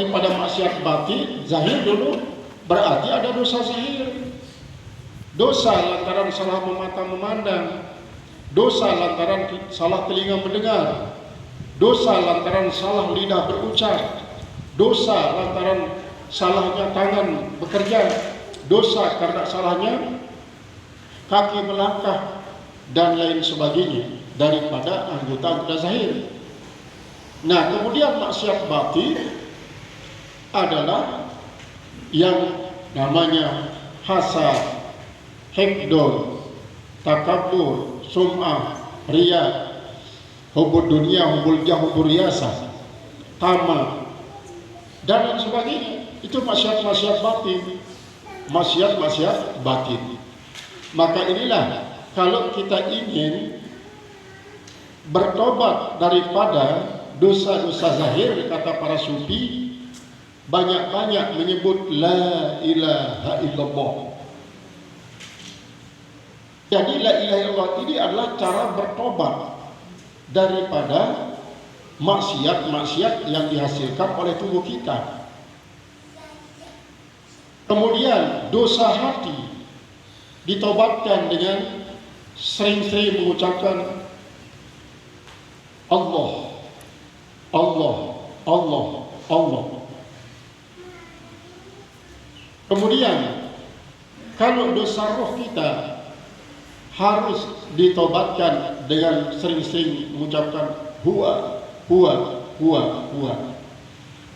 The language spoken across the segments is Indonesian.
daripada maksiat batin, zahir dulu, berarti ada dosa zahir. Dosa lantaran salah memata memandang, dosa lantaran salah telinga mendengar, dosa lantaran salah lidah berucap, dosa lantaran salahnya tangan bekerja, dosa karena salahnya kaki melangkah, dan lain sebagainya daripada anggota zahir. Nah, kemudian maksiat batin adalah yang namanya hasad, hikdon, takabur, sum'ah, riya, hubud dunia, hubul jah, hubul riasa, tama, dan lain sebagainya. Itu maksiat-maksiat batin, maksiat-maksiat batin. Maka inilah, kalau kita ingin bertobat daripada dosa-dosa zahir, kata para sufi, banyak-banyak menyebut la ilaha illallah. Jadi la ilaha illallah ini adalah cara bertobat daripada maksiat-maksiat yang dihasilkan oleh tubuh kita. Kemudian dosa hati ditobatkan dengan sering-sering mengucapkan Allah, Allah, Allah, Allah. Kemudian kalau dosa roh kita harus ditobatkan dengan sering-sering mengucapkan huwa, huwa, huwa, huwa.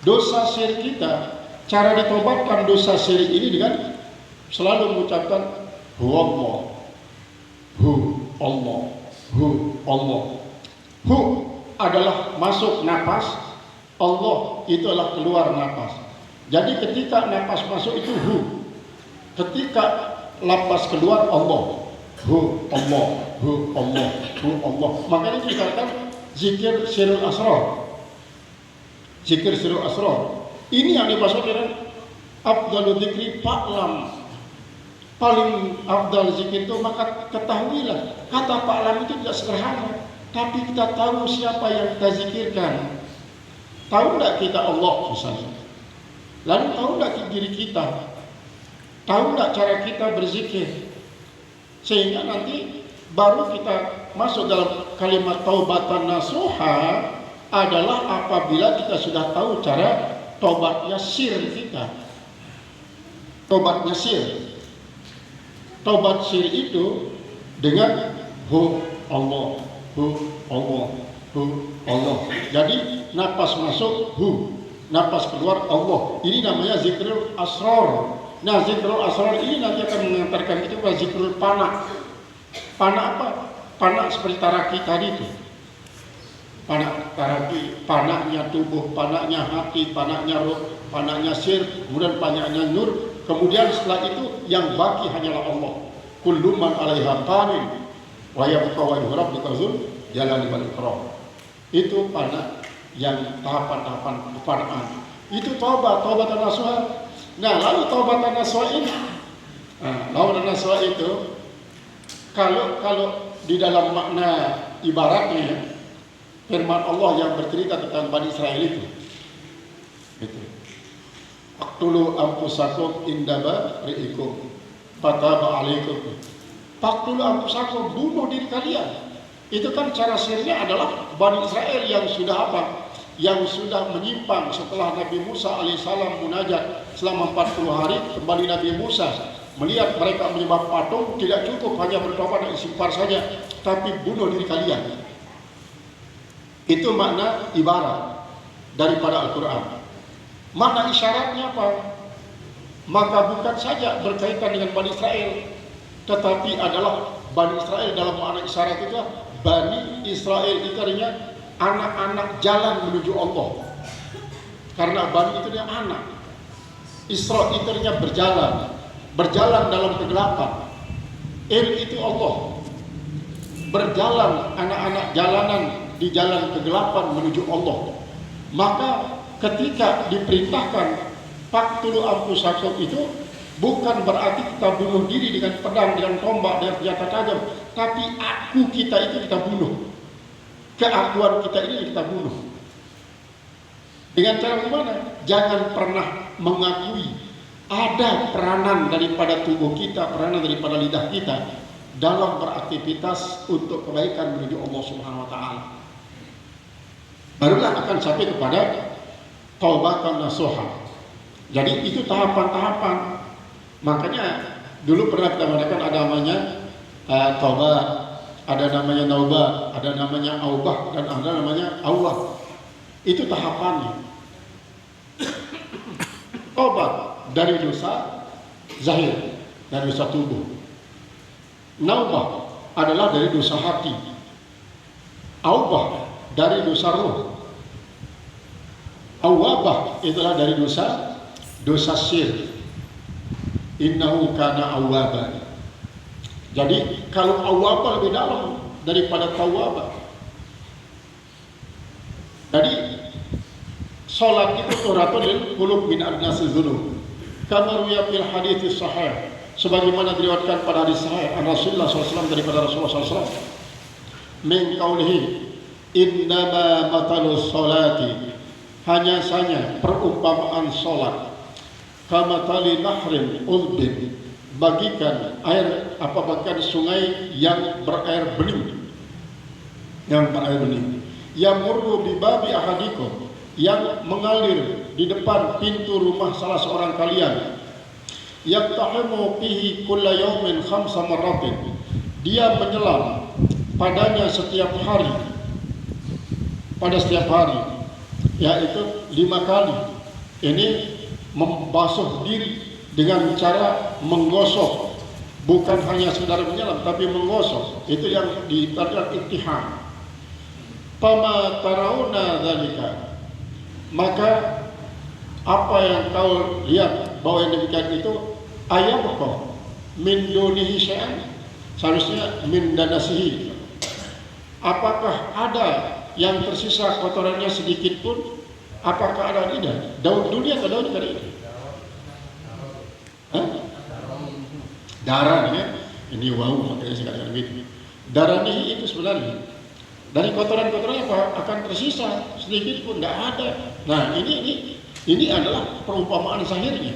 Dosa syirik kita, cara ditobatkan dosa syirik ini dengan selalu mengucapkan huwa Allah, hu Allah, hu Allah. Hu adalah masuk napas, Allah itu adalah keluar napas. Jadi ketika napas masuk itu hu, ketika lapas keluar Allah. Hu Allah, hu Allah, hu Allah. Makanya dikatakan zikir sirul asrar. Zikir sirul asrar. Ini yang dimaksud dengan afdalul dzikri fa'lam. Paling afdal zikir itu maka ketahuilah. Kata fa'lam itu tidak sederhana, tapi kita tahu siapa yang kita zikirkan. Tahu tidak kita Allah misalnya? Lalu tahu tidak diri kita? Tahu tidak cara kita berzikir? Sehingga nanti baru kita masuk dalam kalimat taubatan nasuha adalah apabila kita sudah tahu cara tobatnya sir kita. Tobatnya sir. Tobat sir itu dengan hu Allah, hu Allah, hu Allah. Jadi napas masuk hu, napas keluar Allah. Ini namanya zikrul asrar. Nah, zikrul asrar ini nanti akan mengantarkan itu ke zikrul panak. Panak apa? Panak seperti taraki tadi itu. Panak taraki, panaknya tubuh, panaknya hati, panaknya roh, panaknya sir, kemudian panaknya nur. Kemudian setelah itu yang baki hanyalah Allah. Kullu man 'alaiha fanin wa yabqa wajhu rabbika dzul jalali wal ikram. Itu panak yang tahapan-tahapan kepanaan. Itu taubat nasuha. Nah, lalu taubatan nasuha ini, taubatan nasuha itu kalau di dalam makna ibaratnya firman Allah yang bercerita tentang Bani Israel itu. Aqtulu anfusakum inda bari'ikum fataba 'alaikum. Faqtulu anfusakum, bunuh diri kalian. Itu kan cara sirnya adalah Bani Israel yang sudah apa? Yang sudah menyimpang setelah Nabi Musa alaihissalam munajat selama 40 hari. Kembali Nabi Musa melihat mereka menyembah patung, tidak cukup hanya bertobat dan istighfar saja, tapi bunuh diri kalian. Itu makna ibarat daripada Al-Quran. Makna isyaratnya apa? Maka bukan saja berkaitan dengan Bani Israel, tetapi adalah Bani Israel dalam makna isyarat itu. Bani Israel itu artinya anak-anak jalan menuju Allah. Karena Bani itu dia anak. Isra itu artinya berjalan dalam kegelapan. Itu Allah. Berjalan anak-anak jalanan di jalan kegelapan menuju Allah. Maka ketika diperintahkan faqtulu anfusakum itu bukan berarti kita bunuh diri dengan pedang, dengan tombak, dengan senjata tajam, tapi aku kita itu kita bunuh. Keakuan kita ini kita bunuh. Dengan cara gimana? jangan pernah mengakui ada peranan daripada tubuh kita, peranan daripada lidah kita dalam beraktivitas untuk kebaikan menuju Allah Subhanahu wa taala. Barulah akan sampai kepada taubatan nasuha. Jadi itu tahapan-tahapan. Makanya dulu pernah kita mengatakan ada namanya taubat, ada namanya naubah, ada namanya aubah, dan ada namanya awwah. Itu tahapannya. Taubat dari dosa zahir, dari dosa tubuh. Naubah adalah dari dosa hati. Aubah dari dosa roh. Awwabah itulah dari dosa sir. Innahu kana awwaban. Jadi kalau awwabah lebih dalam daripada tawwabah. Jadi salat itu turatun lil qulub min adnasil dzunub. Kama ruwiya fil hadits sahih, sebagaimana diriwayatkan pada hadis sahih an Rasulullah SAW daripada Rasulullah SAW. Min qaulihi innama matalus salati, hanya saja perumpamaan salat kama tali nahrin ulbin, bagikan air bagikan sungai yang berair bening, yang murru bi babi ahadikum, yang mengalir di depan pintu rumah salah seorang kalian, yaktahimu fihi kulla yawmin khamsa marratin, dia menyelam padanya setiap hari, pada setiap hari, yaitu 5 kali. Ini membasuh diri dengan cara menggosok, bukan hanya sekedar menyelam tapi menggosok. Itu yang dikatakan ittiham. Fama tarawna dzalika, maka apa yang kau lihat bahwa yang demikian itu ayabqa min dunihi syai'an, seharusnya min danasihi, apakah ada yang tersisa kotorannya sedikit pun? Apakah ada? Tidak. Daun dunia atau daun dari itu? Darahnya ini makanya saya katakan begitu. Darah ini itu sebenarnya dari kotoran-kotorannya akan tersisa sedikit pun, tidak ada. Nah ini adalah perumpamaan zahirnya.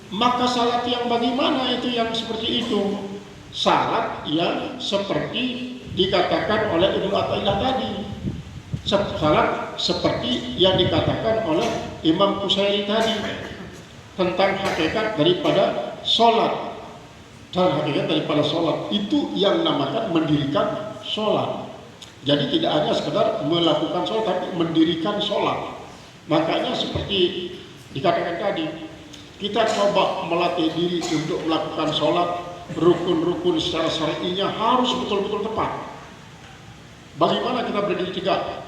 Maka salat yang bagaimana itu yang seperti itu? Salat yang seperti dikatakan oleh Ibnu Athaillah tadi. Salat seperti yang dikatakan oleh Imam Qusairi tadi tentang hakikat daripada sholat. Dan hakikat daripada sholat itu yang namakan mendirikan sholat. Jadi tidak hanya sekedar melakukan sholat, tapi mendirikan sholat. Makanya seperti dikatakan tadi, kita coba melatih diri untuk melakukan sholat. Rukun-rukun secara syar'inya harus betul-betul tepat. Bagaimana kita berdiri tegak?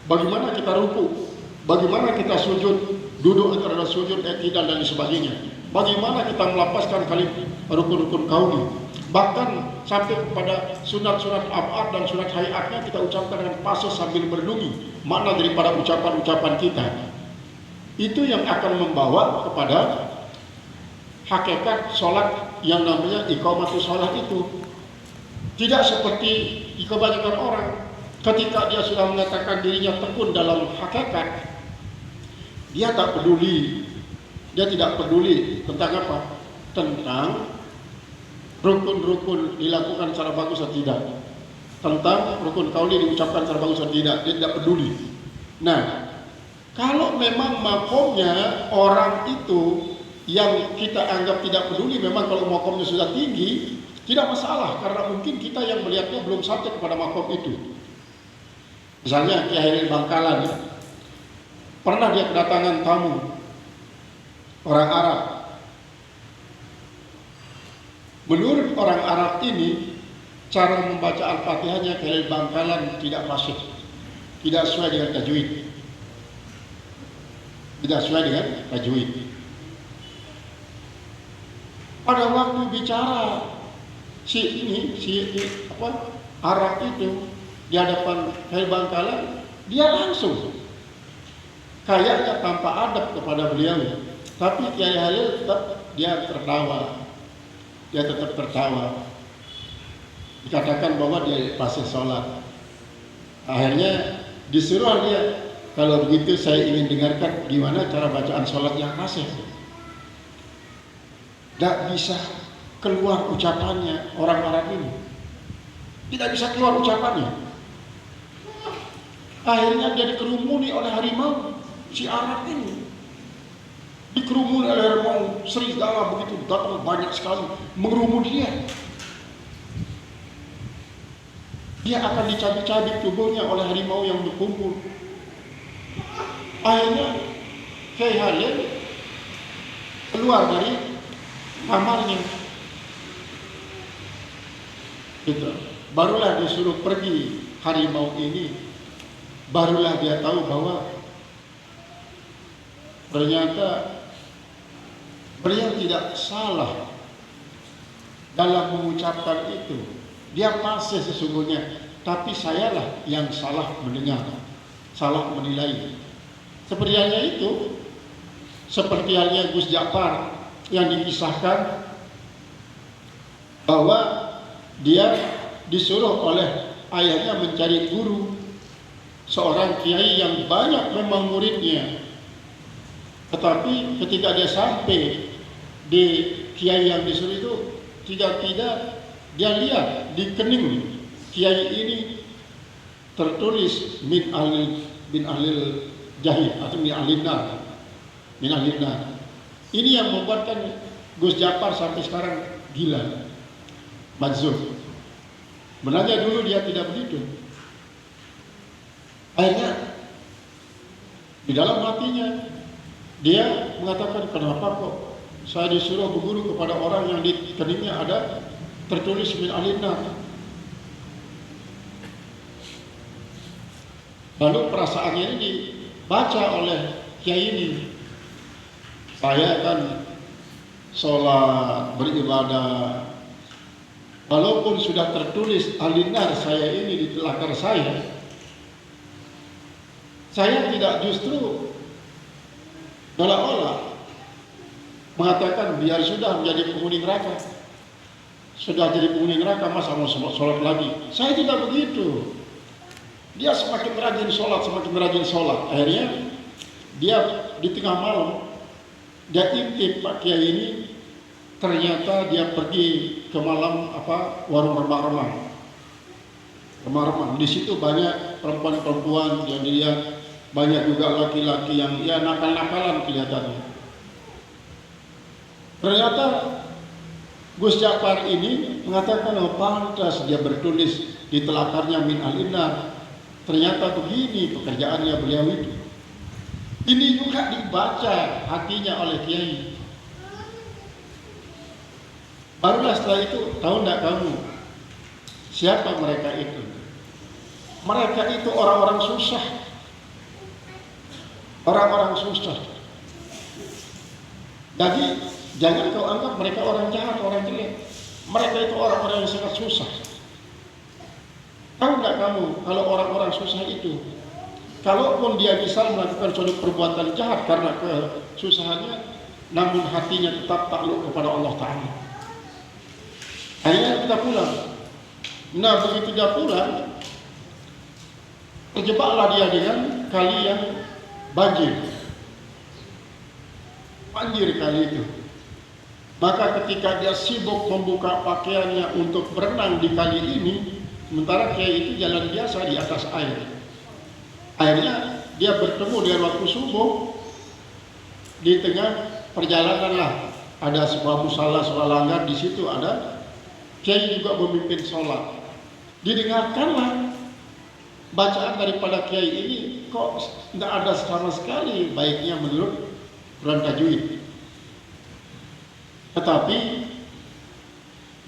Bagaimana kita ruku? Bagaimana kita sujud, duduk antara sujud, i'tidal dan sebagainya? Bagaimana kita melapaskan kalimat rukun-rukun qauli? Bahkan sampai kepada sunat-sunat ab'ad dan sunat hayatnya kita ucapkan dengan fasih sambil berdungi. Makna daripada ucapan-ucapan kita itu yang akan membawa kepada hakikat sholat yang namanya iqamatus sholat itu. Tidak seperti kebanyakan orang ketika dia sudah mengatakan dirinya tekun dalam hakikat, dia tak peduli, dia tidak peduli tentang apa? Tentang rukun-rukun dilakukan secara bagus atau tidak, tentang rukun qauli diucapkan secara bagus atau tidak, dia tidak peduli. Nah, kalau memang makomnya orang itu yang kita anggap tidak peduli, memang kalau makomnya sudah tinggi, tidak masalah, karena mungkin kita yang melihatnya belum sampai kepada makom itu. Misalnya Kiai Hairil Bangkalan, pernah dia kedatangan tamu orang Arab. Menurut orang Arab ini, cara membaca Al-Fatihahnya Kiai Hairil Bangkalan tidak fasih, tidak sesuai dengan tajwid. Tidak sesuai dengan tajwid. Pada waktu bicara Arab itu di hadapan Kiai Bangkalan, dia langsung kayaknya tanpa adab kepada beliau, tapi Kiai Hairil tetap dia tetap tertawa, dikatakan bahwa dia fasih sholat. Akhirnya disuruh dia Kalau begitu saya ingin dengarkan gimana cara bacaan sholat yang fasih. Tidak bisa keluar ucapannya orang Arab ini. Tidak bisa keluar ucapannya. Akhirnya dia dikerumuni oleh harimau si Arab ini. Dikerumuni oleh harimau serigala begitu datang banyak sekali mengerumuni dia. Dia akan dicabik-cabik tubuhnya oleh harimau yang berkumpul. Akhirnya Kyai Halil keluar dari kamarnya. Gitu. Barulah disuruh pergi harimau ini. Barulah dia tahu bahwa ternyata beliau tidak salah dalam mengucapkan itu. Dia fasih sesungguhnya, tapi sayalah yang salah mendengar, salah menilai. Seperti halnya itu, seperti halnya Gus Ja'far yang dikisahkan bahwa dia disuruh oleh ayahnya mencari guru, seorang kiai yang banyak memang muridnya. Tetapi ketika dia sampai di kiai yang disuruh itu, tidak dia lihat di kening kiai ini tertulis min ahlil jahil atau min ahlin nar. Ini yang membuatkan Gus Ja'far sampai sekarang gila, majzub. Sebenarnya dulu dia tidak begitu. Akhirnya di dalam hatinya dia mengatakan, kenapa kok saya disuruh berguru kepada orang yang di keningnya ada tertulis min ahlin nar. Lalu perasaannya ini dibaca oleh kiai ini. Saya kan sholat, beribadah, walaupun sudah tertulis alinar saya ini di telakar saya tidak justru olah-olah mengatakan biar sudah menjadi penghuni neraka. Sudah jadi penghuni neraka, masa mau sholat lagi? Saya tidak begitu. Dia semakin rajin sholat. Akhirnya dia di tengah malam dia intip Pak Kiai ini, ternyata dia pergi ke malam warung remang-remang. Di situ banyak perempuan-perempuan yang dilihat, banyak juga laki-laki yang ya nakal-nakalan kelihatannya. Ternyata Gus Ja'far ini mengatakan, oh pantas dia bertulis di telakarnya min alinar. Ternyata begini pekerjaannya beliau itu. Ini juga dibaca hatinya oleh kiai. Barulah setelah itu, tahu enggak kamu siapa mereka itu? Mereka itu orang-orang susah. Orang-orang susah. Jadi jangan kau anggap mereka orang jahat, orang jelek. Mereka itu orang-orang yang sangat susah. Tahu enggak kamu kalau orang-orang susah itu, kalaupun dia bisa melakukan suatu perbuatan jahat karena kesusahannya, namun hatinya tetap takluk kepada Allah Ta'ala. Akhirnya kita pulang. Nah begitu dia pulang, terjebaklah dia dengan kali yang banjir kali itu. Maka ketika dia sibuk membuka pakaiannya untuk berenang di kali ini, sementara kiai itu jalan biasa di atas air. Akhirnya dia bertemu dengan waktu subuh. Di tengah perjalanan lah ada sebuah musala langgar, di situ ada kiai juga memimpin sholat. Didengarkanlah bacaan daripada kiai ini, kok tidak ada sama sekali baiknya menurut Quran tajwid. Tetapi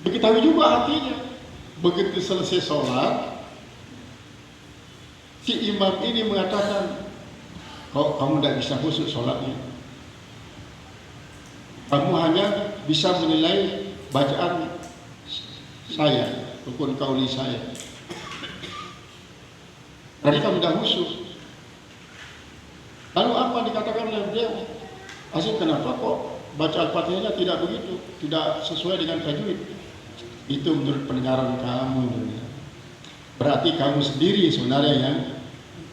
diketahui juga hatinya. Begitu selesai sholat, si imam ini mengatakan, kok kamu tidak bisa khusyuk sholatnya. Kamu hanya bisa menilai bacaan saya, rukun qauli saya. Tadi kamu tidak khusyuk. Lalu apa dikatakan oleh beliau? Asyik kenapa kok baca Al-Fatihahnya tidak begitu, tidak sesuai dengan tajwid? Itu menurut pendengaran kamu. Berarti kamu sendiri sebenarnya yang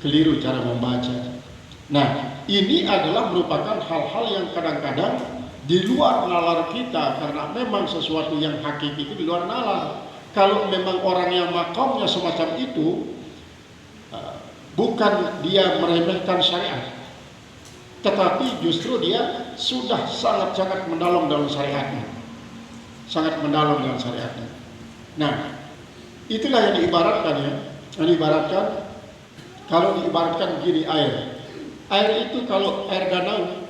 keliru cara membaca. Nah, ini adalah merupakan hal-hal yang kadang-kadang di luar nalar kita, karena memang sesuatu yang hakiki itu di luar nalar. Kalau memang orang yang makamnya semacam itu, bukan dia meremehkan syariat, tetapi justru dia sudah sangat-sangat mendalam dalam syariatnya, sangat mendalam dalam syariatnya. Nah, itulah yang diibaratkan ya, yang diibaratkan, kalau diibaratkan gini air. Air itu kalau air danau,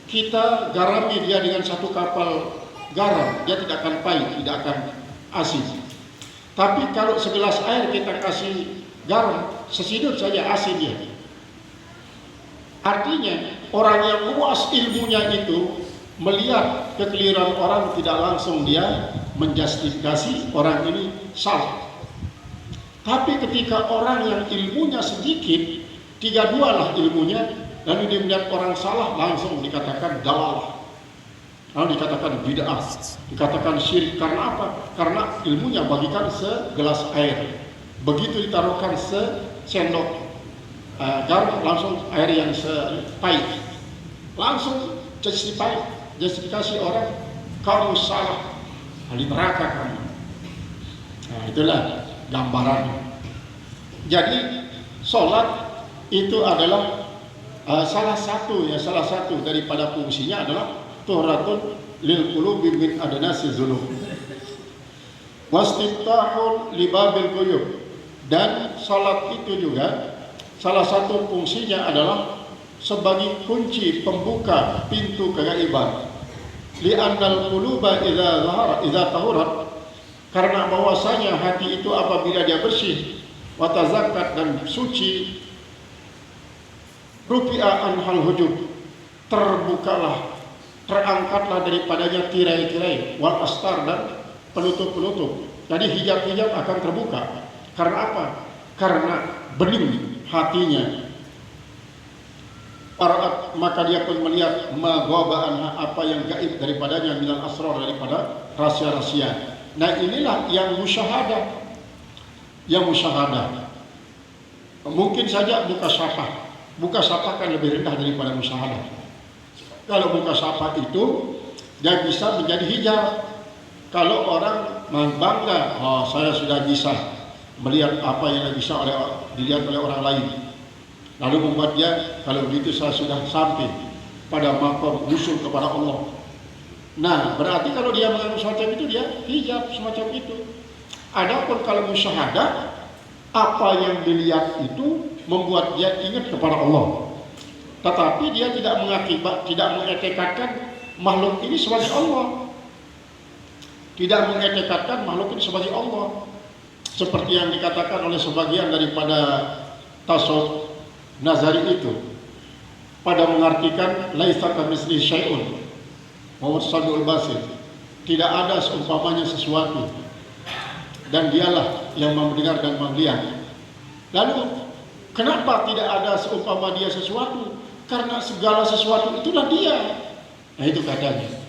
kita garami dia dengan satu kapal garam, dia tidak akan pahit, tidak akan asin. Tapi kalau segelas air kita kasih garam, sesidut saja asin dia. Artinya orang yang luas ilmunya itu melihat kekeliruan orang, tidak langsung dia menjustifikasi orang ini salah. Tapi ketika orang yang ilmunya sedikit, 3-2 lah ilmunya, lalu dia melihat orang salah, langsung dikatakan dalalah, lalu dikatakan bid'ah, dikatakan syirik. Karena apa? Karena ilmunya bagikan segelas air, begitu ditaruhkan sesendok garam, langsung air yang sepahit, langsung justifikasi orang, kamu salah, ahli neraka kamu. Nah, itulah gambarannya. Jadi sholat itu adalah salah satu daripada fungsinya adalah tuhratun lil qulubi min adnasi dzunub wastiftahul libabil ghuyub. Dan salat itu juga salah satu fungsinya adalah sebagai kunci pembuka pintu kegaiban. Li'annal quluba idza tahurat, karena bahwasanya hati itu apabila dia bersih, wa tazakkat dan suci, rufi'a anhal hujub, terbukalah, terangkatlah daripadanya tirai-tirai, wal astar dan penutup-penutup. Jadi hijab-hijab akan terbuka. Karena apa? Karena bening hatinya. Maka dia pun melihat maghaba apa yang gaib daripadanya, minal asrar, daripada rahasia-rahasia. Nah, inilah yang musyahadah. Yang musyahadah. Mungkin saja buka syafah kan lebih rendah daripada musyahadah. Kalau buka syafah itu dia bisa menjadi hijab. Kalau orang bangga, oh saya sudah bisa melihat apa yang bisa dilihat oleh orang lain, lalu membuat dia, kalau begitu saya sudah sampai pada maqam usul kepada Allah. Nah, berarti kalau dia menganggap semacam itu, dia hijab semacam itu. Adapun kalau musyahadah, apa yang dilihat itu membuat dia ingat kepada Allah, tetapi dia tidak mengetikatkan makhluk ini sebagai Allah, tidak mengetikatkan makhluk ini sebagai Allah, seperti yang dikatakan oleh sebagian daripada tasawuf Nazari itu pada mengartikan laisa kamitslihi syai'un wa huwas basir, tidak ada seumpamanya sesuatu dan dialah yang mendengar dan melihat. Lalu kenapa tidak ada seumpama dia sesuatu? Karena segala sesuatu itulah dia. Nah, itu katanya.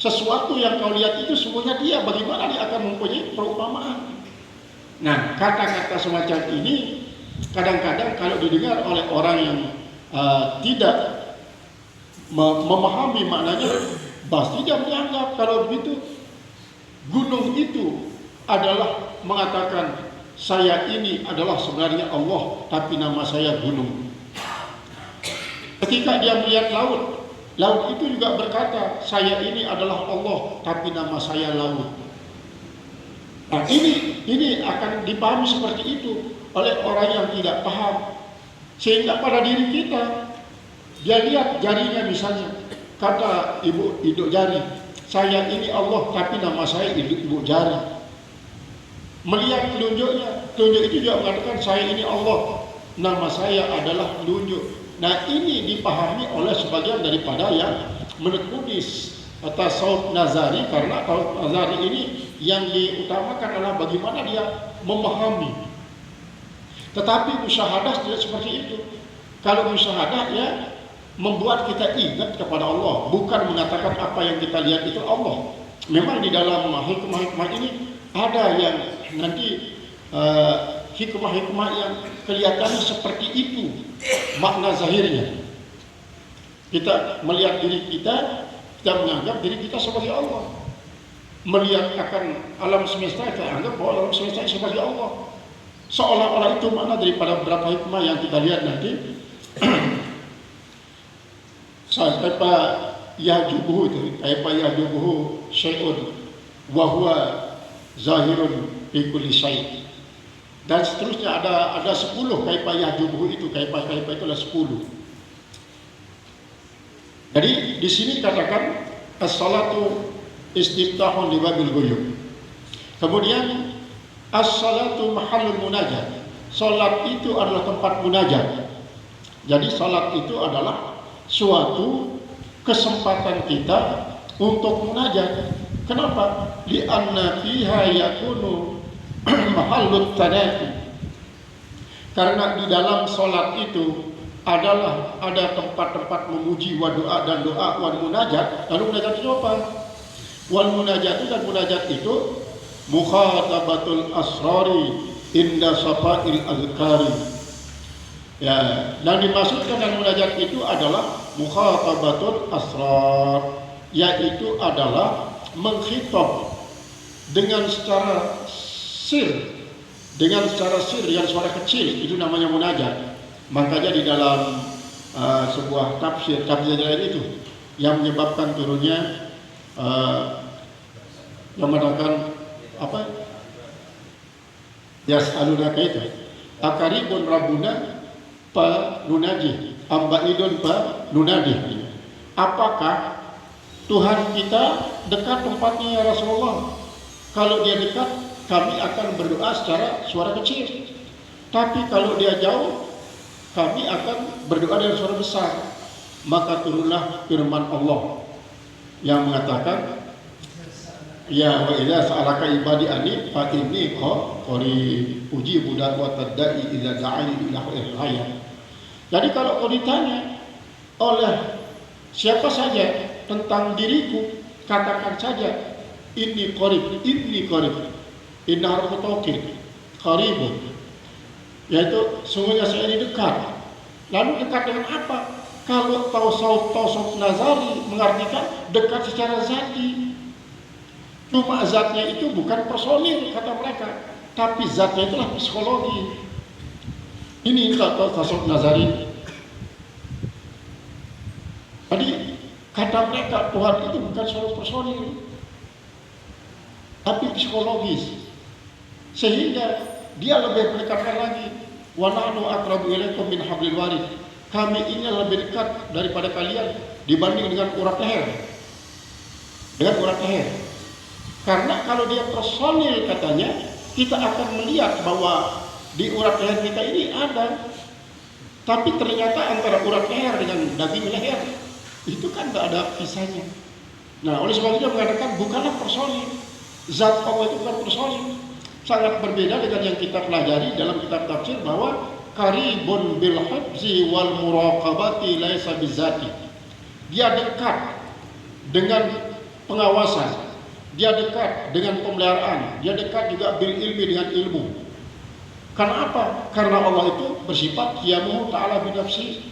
Sesuatu yang kau lihat itu semuanya dia. Bagaimana dia akan mempunyai perumpamaan? Nah, kata-kata semacam ini kadang-kadang kalau didengar oleh orang yang tidak memahami maknanya, pasti dia menganggap kalau begitu gunung itu adalah mengatakan saya ini adalah sebenarnya Allah, tapi nama saya gunung. Ketika dia melihat laut, laut itu juga berkata saya ini adalah Allah, tapi nama saya laut. Nah, ini akan dipahami seperti itu oleh orang yang tidak paham, sehingga pada diri kita dia lihat jarinya, misalnya kata ibu jari, saya ini Allah, tapi nama saya ibu jari. Melihat telunjuknya, telunjuk itu juga mengatakan saya ini Allah, nama saya adalah telunjuk. Nah, ini dipahami oleh sebagian daripada yang menekuni tasawuf Nazari, karena tasawuf Nazari ini yang diutamakan adalah bagaimana dia memahami. Tetapi musyahadah tidak seperti itu. Kalau musyahadah ya membuat kita ingat kepada Allah, bukan mengatakan apa yang kita lihat itu Allah. Memang di dalam hikmah-hikmah ini ada yang nanti hikmah-hikmah yang kelihatannya seperti itu makna zahirnya. Kita melihat diri kita menganggap diri kita sebagai Allah. Melihat akan alam semesta, kita anggap bahwa alam semesta sebagai Allah. Seolah-olah itu makna daripada beberapa hikmah yang kita lihat nanti. Kaifa yahjubuhu itu, kaifa yahjubuhu syai'un wa huwa zahirun fi kulli syai'. Dan seterusnya ada 10 kaifa yahjubuhu itu, kaifa itu adalah 10. Jadi di sini katakan as-salatu istiftahun li babil ghuyub. Kemudian as-salatu mahallul munajat. Salat itu adalah tempat munajat. Jadi salat itu adalah suatu kesempatan kita untuk munajat. Kenapa? Li'anna fiha yakunu mahallut tanafi. Karena di dalam salat itu adalah ada tempat-tempat memuji wa doa dan doa wal munajat. Lalu munajat itu apa? Wal munajat dan munajat itu mukhatabatul asrari inda safa'il azkari. Ya, yang dimaksudkan dengan munajat itu adalah mukhatabatul asrar, yaitu adalah mengkhitab dengan secara sir, dengan suara kecil, itu namanya munajat. Makanya di dalam sebuah tafsir lain itu yang menyebabkan turunnya yang mengatakan apa? Yas'alunaka itu akaribun rabbuna fa nunaji ambaidun fa nunadi. Apakah Tuhan kita dekat tempatnya ya Rasulullah? Kalau dia dekat, kami akan berdoa secara suara kecil. Tapi kalau dia jauh, kami akan berdoa dengan suara besar. Maka turunlah firman Allah yang mengatakan, ya wa idza sa'alaka ibadi anni fa inni qarib ujibu da'watad da'i idza da'ani ila khair. Jadi kalau kau ditanya oleh siapa saja tentang diriku, katakan saja inni qarib, inna harfu taukid, qaribun, yaitu sungguhnya saya ini dekat. Lalu dekat dengan apa? Kalau tasawuf Nazari mengartikan dekat secara zati. Cuma zatnya itu bukan personil kata mereka, tapi zatnya itulah psikologi. Ini kata tasawuf Nazari. Jadi kata mereka Tuhan itu bukan suatu personil, tapi psikologis. Sehingga dia lebih mendekatkan lagi. Wa nahnu aqrabu ilaikum min hablil warid. Kami ini lebih dekat daripada kalian dibanding dengan urat leher. Dengan urat leher. Karena kalau dia personil katanya, kita akan melihat bahwa di urat leher kita ini ada. Tapi ternyata antara urat leher dengan daging leher itu kan tidak ada pisahnya. Nah, oleh sebab itu dia mengatakan bukanlah personil. Zat Allah itu bukan personil. Sangat berbeda dengan yang kita pelajari dalam kitab tafsir bahwa qaribun bil hifzi wal muraqabati laisa bizati. Dia dekat dengan pengawasan, dia dekat dengan pemeliharaan, dia dekat juga bil ilmi dengan ilmu. Karena apa? Karena Allah itu bersifat qiyamuhu ta'ala bi nafsi.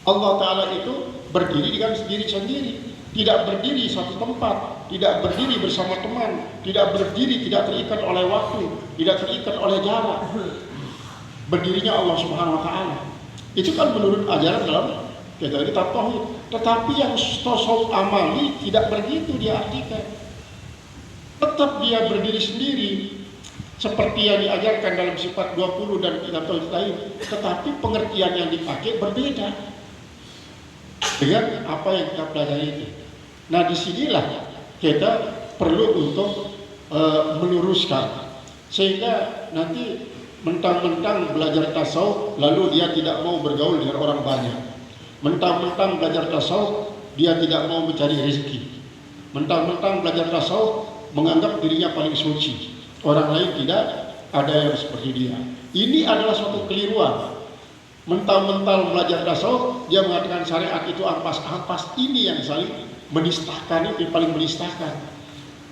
Allah Ta'ala itu berdiri dengan diri sendiri, tidak berdiri satu tempat, tidak berdiri bersama teman, tidak berdiri, tidak terikat oleh waktu, tidak terikat oleh jarak. Berdirinya Allah Subhanahu Wa Ta'ala. Itu kan menurut ajaran dalam kitab tauhid. Tetapi yang tasawuf amali tidak begitu diartikan. Tetap dia berdiri sendiri, seperti yang diajarkan dalam sifat 20 dan kitab tauhid lain. Tetapi pengertian yang dipakai berbeda dengan apa yang kita pelajari itu. Nah, disinilah kita perlu untuk meluruskan, sehingga nanti mentang-mentang belajar tasawuf lalu dia tidak mau bergaul dengan orang banyak, mentang-mentang belajar tasawuf dia tidak mau mencari rezeki, mentang-mentang belajar tasawuf menganggap dirinya paling suci, orang lain tidak ada yang seperti dia. Ini adalah suatu keliruan. Mentang-mentang belajar tasawuf, dia mengatakan syariat itu ampas-ampas. Ini yang saling menistakan, itu paling menistakan.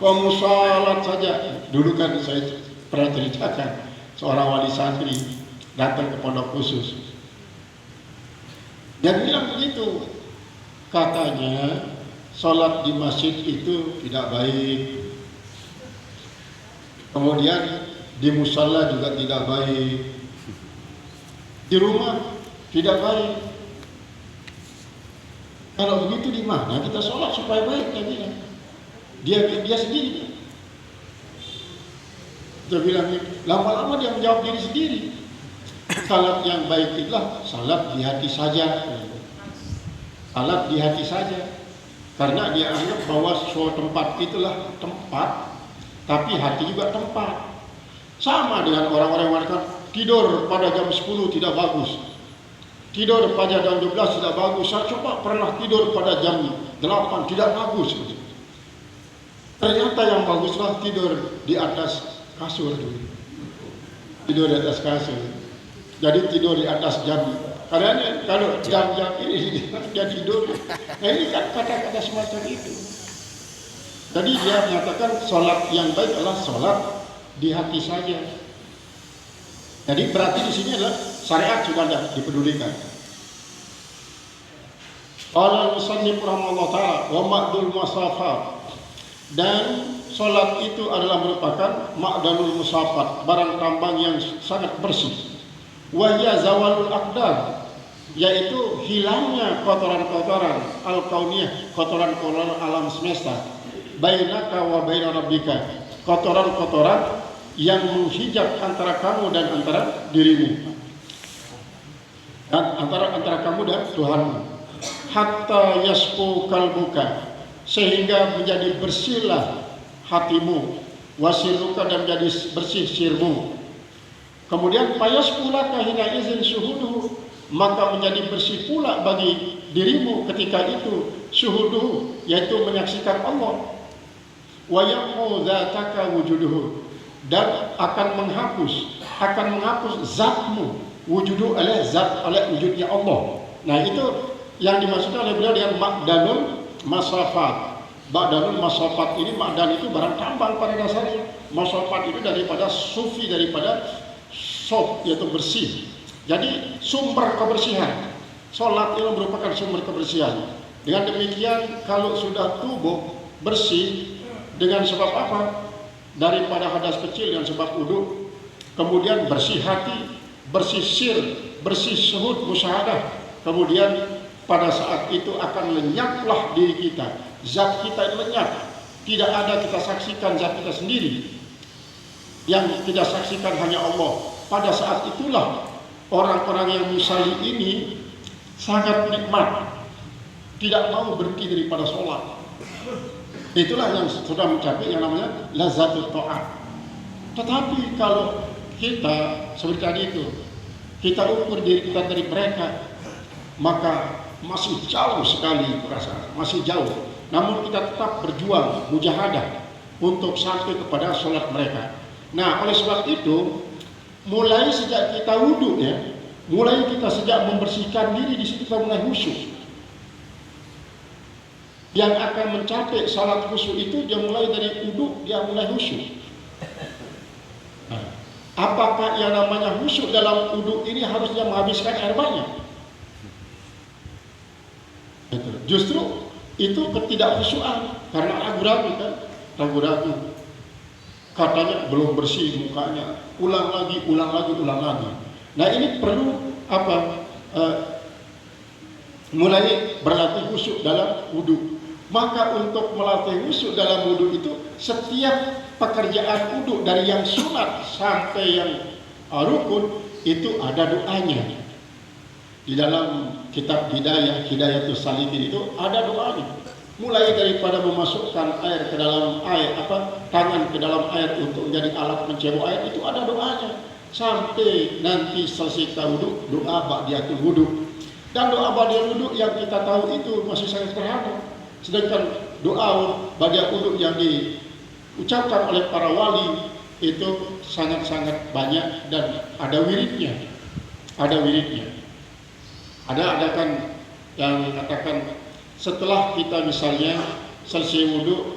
Kamu salat saja, dulu kan saya pernah ceritakan, seorang wali santri datang ke pondok khusus. Dia bilang begitu, katanya sholat di masjid itu tidak baik, kemudian di musala juga tidak baik, di rumah tidak baik. Kalau begitu di mana kita sholat supaya baik? Dia sendiri. Dia bilang, lama-lama dia menjawab diri sendiri. Salat yang baik itulah salat di hati saja. Salat di hati saja. Karena dia anggap bahwa suatu tempat itulah tempat, tapi hati juga tempat. Sama dengan orang-orang yang mengatakan tidur pada jam 10 tidak bagus, tidur pada jam 12 tidak bagus. Saya coba pernah tidur pada jam 8 tidak bagus. Ternyata yang baguslah tidur di atas kasur, tidur di atas kasur. Jadi tidur di atas jam. Karena kalau jam-jam ini dia tidur. Nah ini kan kata-kata semacam itu. Jadi dia menyatakan sholat yang baik adalah sholat di hati saja. Jadi berarti di sini adalah syariat juga tidak dipedulikan. Qala al-musannif rahimahullah ta'ala wa ma'dul musafat, dan sholat itu adalah merupakan ma'danul musafat, barang tambang yang sangat bersih. Wa hiya zawalul aqdar, yaitu hilangnya kotoran-kotoran al-kauniyah, kotoran-kotoran alam semesta, bainaka wa baina rabbika, kotoran-kotoran yang menghijab antara kamu dan antara dirimu, dan antara kamu dan Tuhanmu. Hatta yasfu kalbuka, sehingga menjadi bersihlah hatimu, wasiruka, dan menjadi bersih sirmu. Kemudian payasfulaka hina izin syuhuduhu, maka menjadi bersih pula bagi dirimu ketika itu syuhuduhu, yaitu menyaksikan Allah. Wa yamhu dzataka wujuduhu, dan akan menghapus zatmu, wujudu oleh zat, oleh wujudnya Allah. Nah itu yang dimaksudkan oleh beliau dengan ma'danul masafat. Ma'danul masafat ini, ma'dan itu barang tambang pada dasarnya. Masafat itu daripada sufi, daripada sof, yaitu bersih. Jadi sumber kebersihan. Sholat itu merupakan sumber kebersihan. Dengan demikian kalau sudah tubuh bersih dengan sebab apa? Daripada hadas kecil yang sebab wudu, kemudian bersih hati, bersih sir, bersih syuhud musyahadah, kemudian pada saat itu akan lenyaplah diri kita, zat kita lenyap, tidak ada kita saksikan zat kita sendiri, yang kita saksikan hanya Allah. Pada saat itulah orang-orang yang musalli ini sangat nikmat, tidak mau berhenti daripada sholat. Itulah yang sudah mencapai yang namanya lazzatul ta'at. Tetapi kalau kita seperti tadi itu, kita ukur diri kita dari mereka, maka masih jauh sekali perasaan, masih jauh. Namun kita tetap berjuang, mujahadah untuk sampai kepada sholat mereka. Nah, oleh sebab itu, mulai sejak kita wudhu ya, mulai kita sejak membersihkan diri, di situ kita mulai khusyuk. Yang akan mencapai salat khusyuk itu dia mulai dari wudhu, dia mulai khusyuk. Nah, apakah yang namanya khusyuk dalam wudhu ini harusnya menghabiskan air banyak? Justru itu ketidakkhusyuan, karena ragu-ragu kan, ragu-ragu. Katanya belum bersih mukanya, ulang lagi. Nah ini perlu apa? Mulai berlatih khusyuk dalam wudhu. Maka untuk melatih khusyuk dalam wudhu itu, setiap pekerjaan wudhu dari yang sunat sampai yang rukun itu ada doanya. Di dalam kitab Hidayatus Salikin itu ada doanya. Mulai daripada memasukkan air ke dalam air, tangan ke dalam air untuk menjadi alat mencebok air, itu ada doanya. Sampai nanti selesai wudhu, doa ba'diyatul wudhu. Dan doa ba'diyatul wudhu yang kita tahu itu masih sangat sederhana. Sedangkan doa ba'diyatul wudhu yang diucapkan oleh para wali itu sangat-sangat banyak dan ada wiridnya. Ada kan yang katakan setelah kita misalnya selesai wudhu